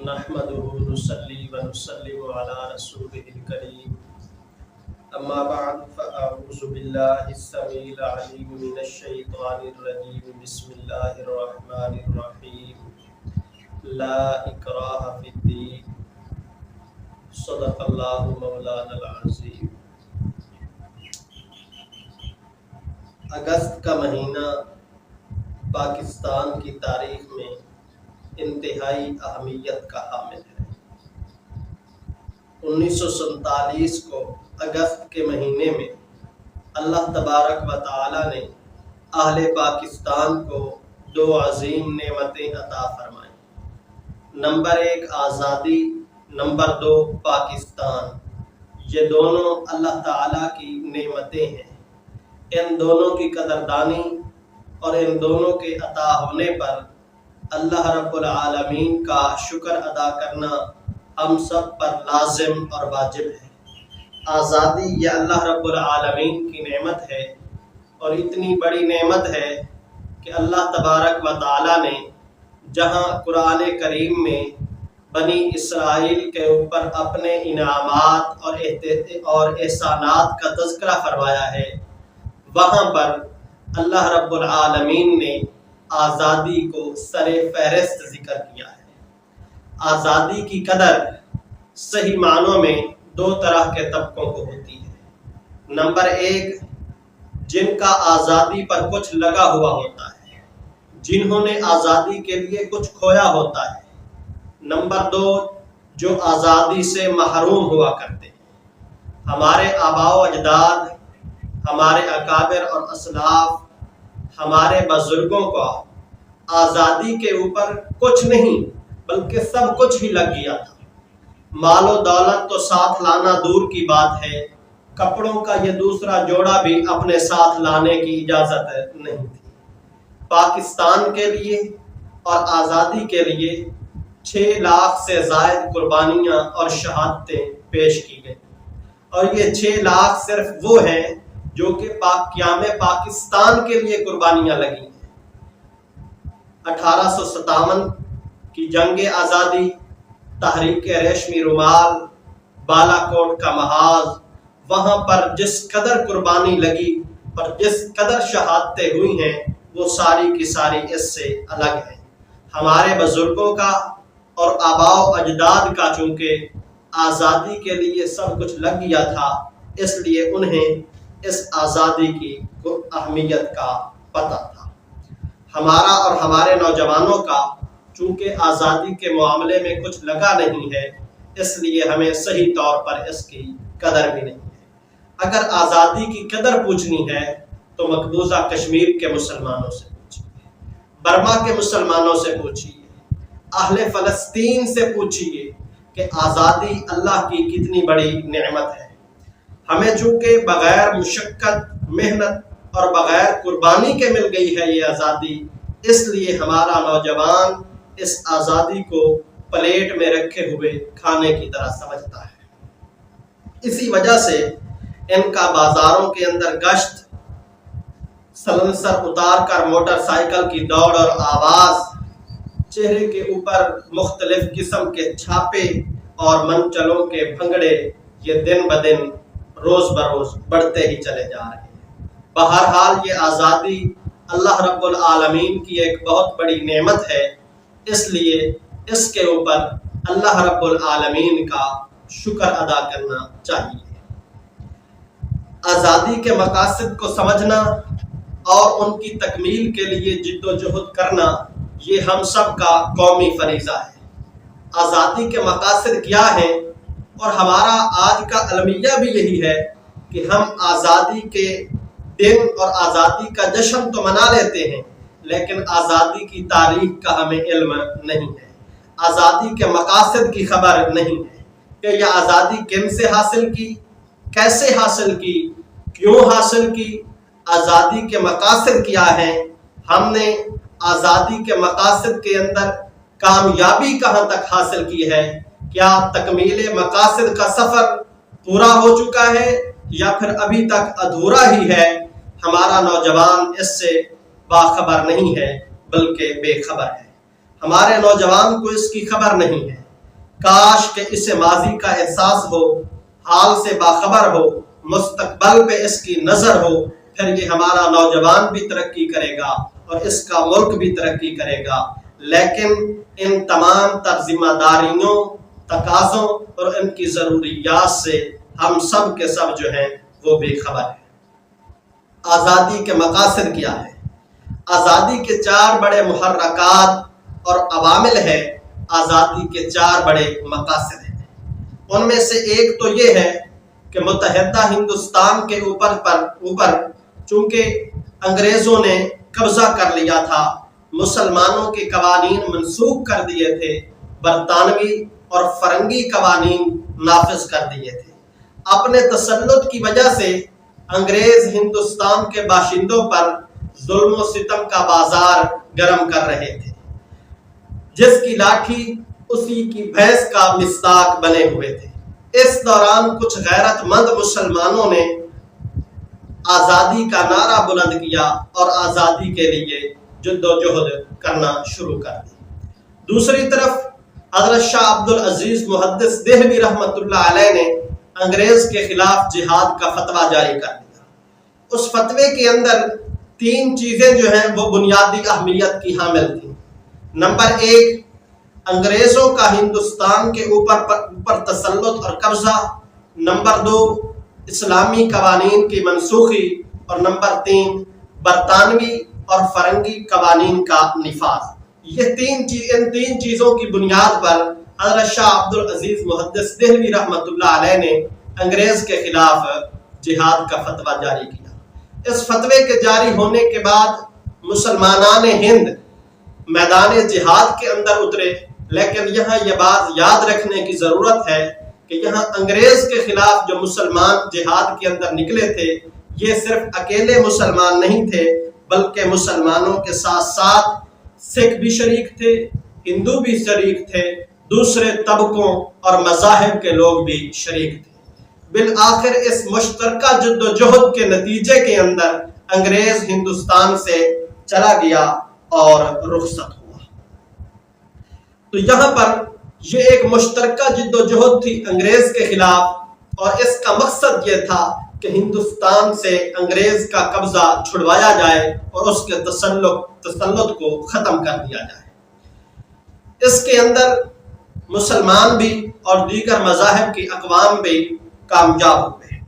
نحمده نصلي ونسلم على رسوله الكريم أما بعد فأعوذ بالله السميع العليم من الشيطان الرجيم بسم الله الرحمن الرحيم لا إكراه في الدين صدق الله مولانا العظيم۔ اگست کا مہینہ پاکستان کی تاریخ میں انتہائی اہمیت کا حامل ہے۔ 1947 کو اگست کے مہینے میں اللہ تبارک و تعالی نے اہل پاکستان کو دو عظیم نعمتیں عطا فرمائیں۔ نمبر 1 آزادی، نمبر 2 پاکستان۔ یہ دونوں اللہ تعالیٰ کی نعمتیں ہیں۔ ان دونوں کی قدردانی اور ان دونوں کے عطا ہونے پر اللہ رب العالمین کا شکر ادا کرنا ہم سب پر لازم اور واجب ہے۔ آزادی یہ اللہ رب العالمین کی نعمت ہے، اور اتنی بڑی نعمت ہے کہ اللہ تبارک و تعالی نے جہاں قرآن کریم میں بنی اسرائیل کے اوپر اپنے انعامات اور احسانات کا تذکرہ فرمایا ہے، وہاں پر اللہ رب العالمین نے آزادی کو سر فہرست ذکر کیا ہے۔ آزادی کی قدر صحیح معنوں میں دو طرح کے طبقوں کو ہوتی ہے۔ نمبر 1 جن کا آزادی پر کچھ لگا ہوا ہوتا ہے، جنہوں نے آزادی کے لیے کچھ کھویا ہوتا ہے۔ نمبر 2 جو آزادی سے محروم ہوا کرتے ہیں۔ ہمارے آباء و اجداد، ہمارے اکابر اور اسلاف، ہمارے بزرگوں کو آزادی کے اوپر کچھ نہیں بلکہ سب کچھ ہی لگ گیا تھا۔ مال و دولت تو ساتھ لانا دور کی بات ہے، کپڑوں کا یہ دوسرا جوڑا بھی اپنے ساتھ لانے کی اجازت نہیں تھی۔ پاکستان کے لیے اور آزادی کے لیے 6 لاکھ سے زائد قربانیاں اور شہادتیں پیش کی گئیں، اور یہ 6 لاکھ صرف وہ ہیں جو کہ قیام پاکستان کے لیے قربانیاں لگی ہیں۔ 1857 کی جنگ آزادی، تحریک ریشمی رومال، بالا کوٹ کا محاذ، وہاں پر جس قدر قربانی لگی اور جس قدر شہادتیں ہوئی ہیں وہ ساری کی ساری اس سے الگ ہیں۔ ہمارے بزرگوں کا اور آباء و اجداد کا چونکہ آزادی کے لیے سب کچھ لگ گیا تھا، اس لیے انہیں اس آزادی کی اہمیت کا پتہ تھا۔ ہمارا اور ہمارے نوجوانوں کا چونکہ آزادی کے معاملے میں کچھ لگا نہیں ہے، اس لیے ہمیں صحیح طور پر اس کی قدر بھی نہیں ہے۔ اگر آزادی کی قدر پوچھنی ہے تو مقبوضہ کشمیر کے مسلمانوں سے پوچھیے، برما کے مسلمانوں سے پوچھیے، اہل فلسطین سے پوچھیے کہ آزادی اللہ کی کتنی بڑی نعمت ہے۔ ہمیں چونکہ بغیر مشقت، محنت اور بغیر قربانی کے مل گئی ہے یہ آزادی، اس لیے ہمارا نوجوان اس آزادی کو پلیٹ میں رکھے ہوئے کھانے کی طرح سمجھتا ہے۔ اسی وجہ سے ان کا بازاروں کے اندر گشت، سلنسر اتار کر موٹر سائیکل کی دوڑ اور آواز، چہرے کے اوپر مختلف قسم کے چھاپے اور منچلوں کے بھنگڑے، یہ دن بدن روز بروز بڑھتے ہی چلے جا رہے ہیں۔ بہرحال یہ آزادی اللہ رب العالمین کی ایک بہت بڑی نعمت ہے، اس لیے اس کے اوپر اللہ رب العالمین کا شکر ادا کرنا چاہیے۔ آزادی کے مقاصد کو سمجھنا اور ان کی تکمیل کے لیے جد و جہد کرنا یہ ہم سب کا قومی فریضہ ہے۔ آزادی کے مقاصد کیا ہیں؟ اور ہمارا آج کا المیہ بھی یہی ہے کہ ہم آزادی کے دن اور آزادی کا جشن تو منا لیتے ہیں، لیکن آزادی کی تاریخ کا ہمیں علم نہیں ہے، آزادی کے مقاصد کی خبر نہیں ہے کہ یہ آزادی کن سے حاصل کی، کیسے حاصل کی، کیوں حاصل کی، آزادی کے مقاصد کیا ہیں، ہم نے آزادی کے مقاصد کے اندر کامیابی کہاں تک حاصل کی ہے، کیا تکمیل مقاصد کا سفر پورا ہو چکا ہے یا پھر ابھی تک ادھورا ہی ہے؟ ہمارا نوجوان اس سے باخبر نہیں ہے بلکہ بے خبر ہے۔ ہمارے نوجوان کو اس کی خبر نہیں ہے۔ کاش کہ اسے ماضی کا احساس ہو، حال سے باخبر ہو، مستقبل پہ اس کی نظر ہو، پھر یہ ہمارا نوجوان بھی ترقی کرے گا اور اس کا ملک بھی ترقی کرے گا۔ لیکن ان تمام تر ذمہ داریوں، تقاضوں اور ان کی ضروریات سے ہم سب کے سب جو ہیں وہ بے خبر ہیں۔ آزادی کے مقاصد کیا ہے؟ آزادی کے 4 بڑے محرکات اور عوامل ہیں، آزادی کے 4 بڑے مقاصد ہیں۔ ان میں سے ایک تو یہ ہے کہ متحدہ ہندوستان کے اوپر چونکہ انگریزوں نے قبضہ کر لیا تھا، مسلمانوں کے قوانین منسوخ کر دیے تھے، برطانوی اور فرنگی قوانین نافذ کر دیے تھے۔ اپنے تسلط کی وجہ سے انگریز ہندوستان کے باشندوں پر ظلم و ستم کا بازار گرم کر رہے تھے، جس کی لاٹھی اسی کی بھینس کا مصداق بنے ہوئے تھے۔ اس دوران کچھ غیرت مند مسلمانوں نے آزادی کا نعرہ بلند کیا اور آزادی کے لیے جد و جہد کرنا شروع کر دی۔ دوسری طرف حضرت شاہ عبدالعزیز محدث دہلوی رحمۃ اللہ علیہ نے انگریز کے خلاف جہاد کا فتویٰ جاری کر دیا۔ اس فتوے کے اندر 3 چیزیں جو ہیں وہ بنیادی اہمیت کی حامل تھیں۔ نمبر 1، انگریزوں کا ہندوستان کے اوپر تسلط اور قبضہ۔ نمبر 2، اسلامی قوانین کی منسوخی۔ اور نمبر 3، برطانوی اور فرنگی قوانین کا نفاذ۔ ان 3 چیزوں کی بنیاد پر حضرت شاہ عبدالعزیز محدث دہلوی رحمۃ اللہ علیہ نے انگریز کے خلاف جہاد کا فتویٰ جاری کیا۔ اس فتوے کے جاری ہونے کے بعد مسلمانان ہند میدان جہاد کے اندر اترے، لیکن یہاں یہ بات یاد رکھنے کی ضرورت ہے کہ یہاں انگریز کے خلاف جو مسلمان جہاد کے اندر نکلے تھے، یہ صرف اکیلے مسلمان نہیں تھے، بلکہ مسلمانوں کے ساتھ ساتھ سکھ بھی شریک تھے، ہندو بھی شریک تھے، دوسرے طبقوں اور مذاہب کے لوگ بھی شریک تھے۔ بالآخر اس مشترکہ جد و جہد کے نتیجے کے اندر انگریز ہندوستان سے چلا گیا اور رخصت ہوا۔ تو یہاں پر یہ ایک مشترکہ جد و جہد تھی انگریز کے خلاف، اور اس کا مقصد یہ تھا کہ ہندوستان سے انگریز کا قبضہ چھڑوایا جائے اور اس کے تسلط کو ختم کر دیا جائے۔ اس کے اندر مسلمان بھی اور دیگر مذاہب کی اقوام بھی کامیاب ہوئے۔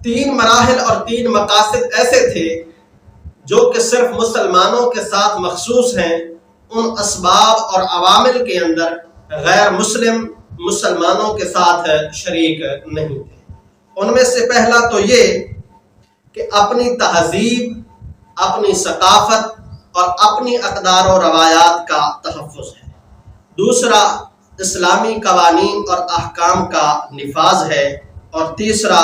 3 مراحل اور 3 مقاصد ایسے تھے جو کہ صرف مسلمانوں کے ساتھ مخصوص ہیں۔ ان اسباب اور عوامل کے اندر غیر مسلم مسلمانوں کے ساتھ شریک نہیں تھے۔ ان میں سے پہلا تو یہ کہ اپنی تہذیب، اپنی ثقافت اور اپنی اقدار و روایات کا تحفظ ہے۔ دوسرا اسلامی قوانین اور احکام کا نفاذ ہے، اور تیسرا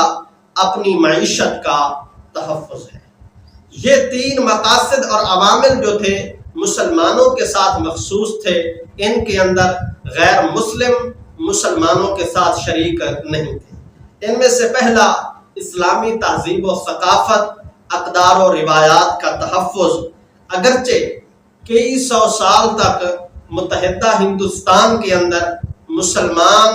اپنی معیشت کا تحفظ ہے۔ یہ 3 مقاصد اور عوامل جو تھے مسلمانوں کے ساتھ مخصوص تھے، ان کے اندر غیر مسلم مسلمانوں کے ساتھ شریک نہیں تھے۔ ان میں سے پہلا اسلامی تہذیب و ثقافت، اقدار و روایات کا تحفظ۔ اگرچہ کئی 100 سال تک متحدہ ہندوستان کے اندر مسلمان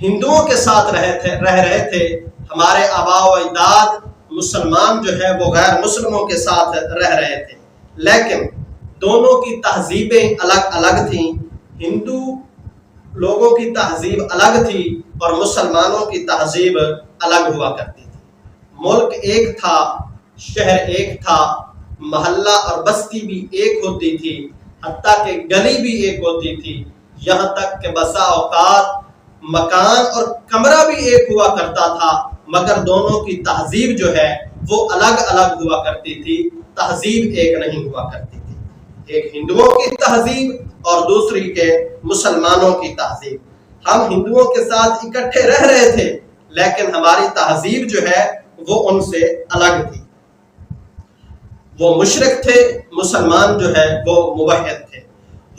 ہندوؤں کے ساتھ رہ رہے تھے، ہمارے آباء و اجداد مسلمان جو ہے وہ غیر مسلموں کے ساتھ رہ رہے تھے، لیکن دونوں کی تہذیبیں الگ الگ تھیں۔ ہندو لوگوں کی تہذیب الگ تھی اور مسلمانوں کی تہذیب الگ ہوا کرتی تھی۔ ملک ایک تھا، شہر ایک تھا، محلہ اور بستی بھی ایک ہوتی تھی، حتیٰ کہ گلی بھی ایک ہوتی تھی، یہاں تک کہ بسا اوقات مکان اور کمرہ بھی ایک ہوا کرتا تھا، مگر دونوں کی تہذیب جو ہے وہ الگ الگ ہوا کرتی تھی، تہذیب ایک نہیں ہوا کرتی تھی۔ ایک ہندوؤں کی تہذیب اور دوسری کے مسلمانوں کی تہذیب۔ ہم ہندوؤں کے ساتھ اکٹھے رہ رہے تھے، لیکن ہماری تہذیب جو ہے وہ ان سے الگ تھی۔ وہ مشرک تھے، مسلمان جو ہے وہ موحد تھے۔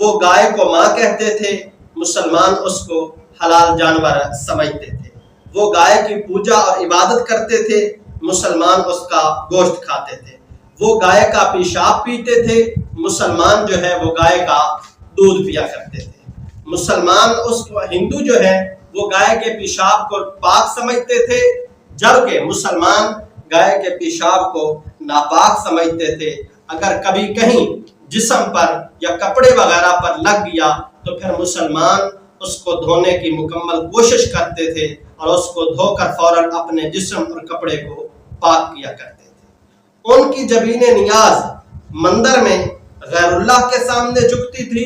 وہ گائے کو ماں کہتے تھے، مسلمان اس کو حلال جانور سمجھتے تھے۔ وہ گائے کی پوجا اور عبادت کرتے تھے، مسلمان اس کا گوشت کھاتے تھے۔ وہ گائے کا پیشاب پیتے تھے، مسلمان جو ہے وہ گائے کا دودھ پیا کرتے تھے۔ مسلمان ہندو جو ہے وہ گائے کے پیشاب کو پاک سمجھتے تھے، جبکہ مسلمان گائے کے پیشاب کو ناپاک سمجھتے تھے۔ اگر کبھی کہیں جسم پر یا کپڑے وغیرہ پر لگ گیا تو پھر مسلمان اس کو دھونے کی مکمل کوشش کرتے تھے اور اس کو دھو کر فوراً اپنے جسم اور کپڑے کو پاک کیا کرتے تھے۔ ان کی جبین نیاز مندر میں غیر اللہ کے سامنے جھکتی تھی،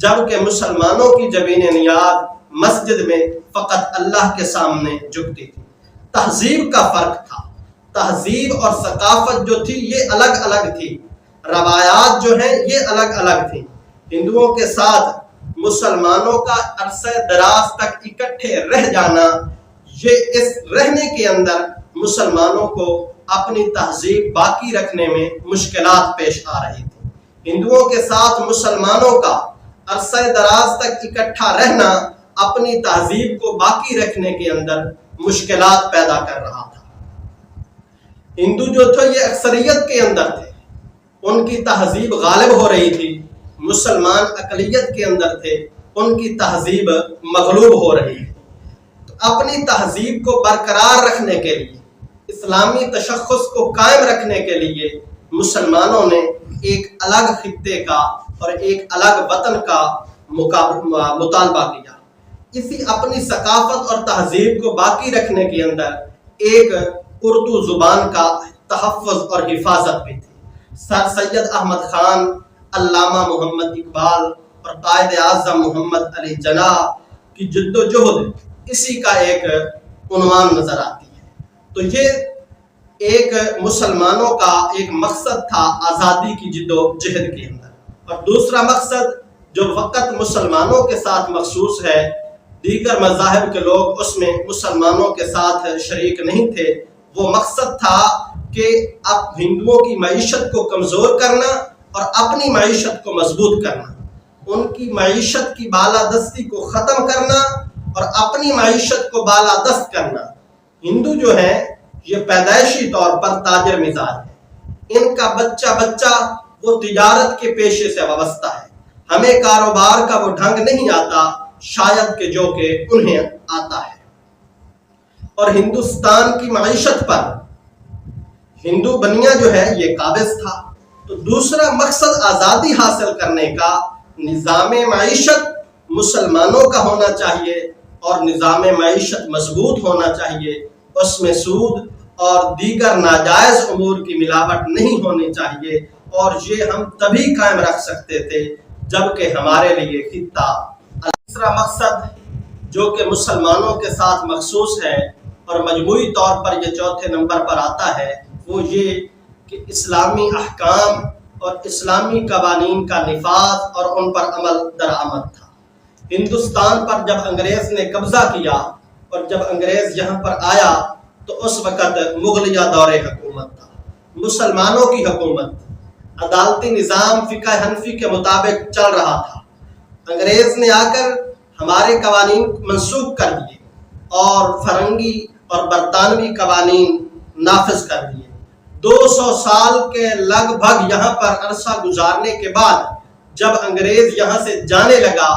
جبکہ مسلمانوں کی جبین نیاز مسجد میں فقط اللہ کے سامنے جھکتی تھی۔ تہذیب کا فرق تھا، تہذیب اور ثقافت جو تھی یہ الگ الگ تھی، روایات جو ہیں یہ الگ الگ تھیں۔ ہندوؤں کے ساتھ مسلمانوں کا عرصہ دراز تک اکٹھے رہ جانا، یہ اس رہنے کے اندر مسلمانوں کو اپنی تہذیب باقی رکھنے میں مشکلات پیش آ رہی تھی۔ ہندوؤں کے ساتھ مسلمانوں کا عرصہ دراز تک اکٹھا رہنا اپنی تہذیب کو باقی رکھنے کے اندر مشکلات پیدا کر رہا تھا۔ ہندو جو تھے یہ اکثریت کے اندر تھے، ان کی تہذیب غالب ہو رہی تھی، مسلمان اقلیت کے اندر تھے، ان کی تہذیب مغلوب ہو رہی ہے۔ تو اپنی تہذیب کو برقرار رکھنے کے لیے، اسلامی تشخص کو قائم رکھنے کے لیے مسلمانوں نے ایک الگ خطے کا اور ایک الگ وطن کا مطالبہ کیا۔ اسی اپنی ثقافت اور تہذیب کو باقی رکھنے کے اندر ایک اردو زبان کا تحفظ اور حفاظت بھی تھی۔ سر سید احمد خان، علامہ محمد اقبال اور قائد اعظم محمد علی جناح کی جد و جہد اسی کا ایک عنوان نظر آتی ہے۔ تو یہ ایک مسلمانوں کا ایک مقصد تھا آزادی کی جد و جہد کے اندر، اور دوسرا مقصد جو فقط مسلمانوں کے ساتھ مخصوص ہے، دیگر مذاہب کے لوگ اس میں مسلمانوں کے ساتھ شریک نہیں تھے، وہ مقصد تھا کہ اب ہندوؤں کی معیشت کو کمزور کرنا اور اپنی معیشت کو مضبوط کرنا، ان کی معیشت کی بالادستی کو ختم کرنا اور اپنی معیشت کو بالادست کرنا۔ ہندو جو ہیں یہ پیدائشی طور پر تاجر مزاج ہے، ان کا بچہ وہ تجارت کے پیشے سے وابستہ ہے، ہمیں کاروبار کا وہ ڈھنگ نہیں آتا شاید کہ جو کہ انہیں آتا ہے۔ اور ہندوستان کی معیشت پر ہندو بنیا جو ہے یہ قابض تھا۔ تو دوسرا مقصد آزادی حاصل کرنے کا، نظام معیشت مسلمانوں کا ہونا چاہیے اور نظام معیشت مضبوط ہونا چاہیے، اس میں سود اور دیگر ناجائز امور کی ملاوٹ نہیں ہونی چاہیے، اور یہ ہم تبھی قائم رکھ سکتے تھے جبکہ ہمارے لیے خطہ۔ تیسرا مقصد جو کہ مسلمانوں کے ساتھ مخصوص ہے اور مجموعی طور پر یہ چوتھے نمبر پر آتا ہے، وہ یہ کہ اسلامی احکام اور اسلامی قوانین کا نفاذ اور ان پر عمل درآمد تھا۔ ہندوستان پر جب انگریز نے قبضہ کیا اور جب انگریز یہاں پر آیا تو اس وقت مغلیہ دور حکومت تھا، مسلمانوں کی حکومت، عدالتی نظام فقہ حنفی کے مطابق چل رہا تھا۔ انگریز نے آ کر ہمارے قوانین منسوخ کر دیے اور فرنگی اور برطانوی قوانین نافذ کر دیے۔ 200 سال کے لگ بھگ یہاں پر عرصہ گزارنے کے بعد جب انگریز یہاں سے جانے لگا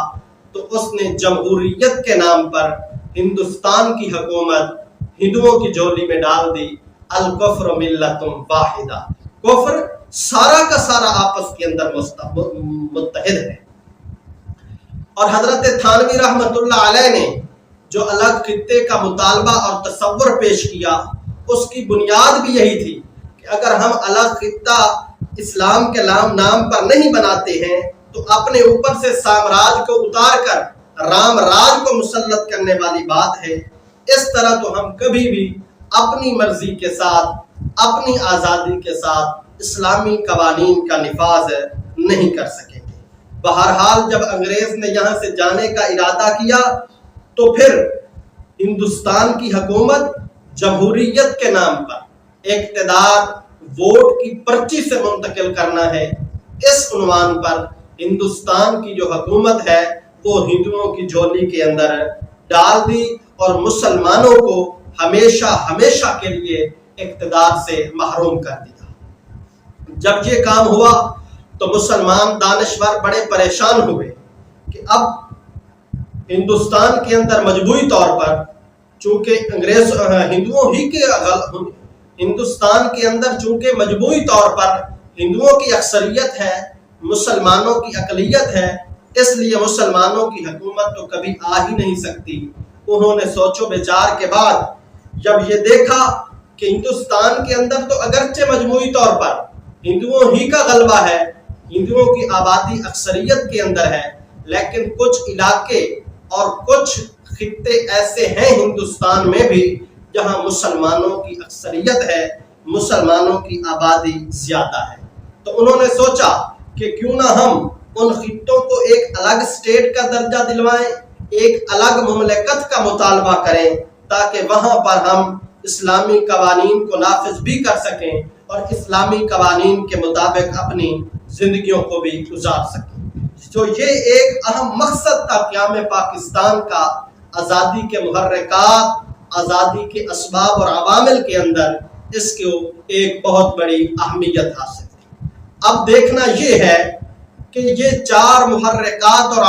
تو اس نے جمہوریت کے نام پر ہندوستان کی حکومت ہندوؤں کی جھولی میں ڈال دی۔ الکفر ملت واحدہ، کفر سارا کا سارا آپس کے اندر متحد ہے۔ اور حضرت تھانوی رحمت اللہ علیہ نے جو الگ خطے کا مطالبہ اور تصور پیش کیا، اس کی بنیاد بھی یہی تھی کہ اگر ہم الگ خطہ اسلام کے نام پر نہیں بناتے ہیں تو اپنے اوپر سے سامراج کو اتار کر رام راج کو مسلط کرنے والی بات ہے۔ اس طرح تو ہم کبھی بھی اپنی مرضی کے ساتھ، اپنی آزادی کے ساتھ اسلامی قوانین کا نفاذ نہیں کر سکیں گے۔ بہرحال جب انگریز نے یہاں سے جانے کا ارادہ کیا تو پھر ہندوستان کی حکومت جمہوریت کے نام پر اقتدار ووٹ کی پرچی سے منتقل کرنا ہے، اس عنوان پر ہندوستان کی جو حکومت ہے وہ ہندوؤں کی جھولی کے اندر ڈال دی اور مسلمانوں کو ہمیشہ ہمیشہ کے لیے اقتدار سے محروم کر دیا۔ جب یہ کام ہوا تو مسلمان دانشور بڑے پریشان ہوئے کہ اب ہندوستان کے اندر مجموعی طور پر چونکہ ہندوستان کے اندر چونکہ مجموعی طور پر ہندوؤں کی اکثریت ہے، مسلمانوں کی اقلیت ہے، اس لیے مسلمانوں کی حکومت تو کبھی آ ہی نہیں سکتی۔ انہوں نے سوچ و بچار کے بعد جب یہ دیکھا کہ ہندوستان کے اندر تو اگرچہ مجموعی طور پر ہندوؤں ہی کا غلبہ ہے، ہندوؤں کی آبادی اکثریت کے اندر ہے، لیکن کچھ علاقے اور کچھ خطے ایسے ہیں ہندوستان میں بھی جہاں مسلمانوں کی اکثریت ہے، مسلمانوں کی آبادی زیادہ ہے۔ تو انہوں نے سوچا کہ کیوں نہ ہم ان خطوں کو ایک الگ اسٹیٹ کا درجہ دلوائیں، ایک الگ مملکت کا مطالبہ کریں، تاکہ وہاں پر ہم اسلامی قوانین کو نافذ بھی کر سکیں اور اسلامی قوانین کے مطابق اپنی زندگیوں کو بھی گزار سکیں۔ تو یہ ایک اہم مقصد تھا قیام پاکستان کا، آزادی کے محرکات، آزادی کے اسباب اور عوامل کے اندر اس کو ایک بہت بڑی اہمیت حاصل تھی۔ اب دیکھنا یہ ہے کہ یہ چار محرکات اور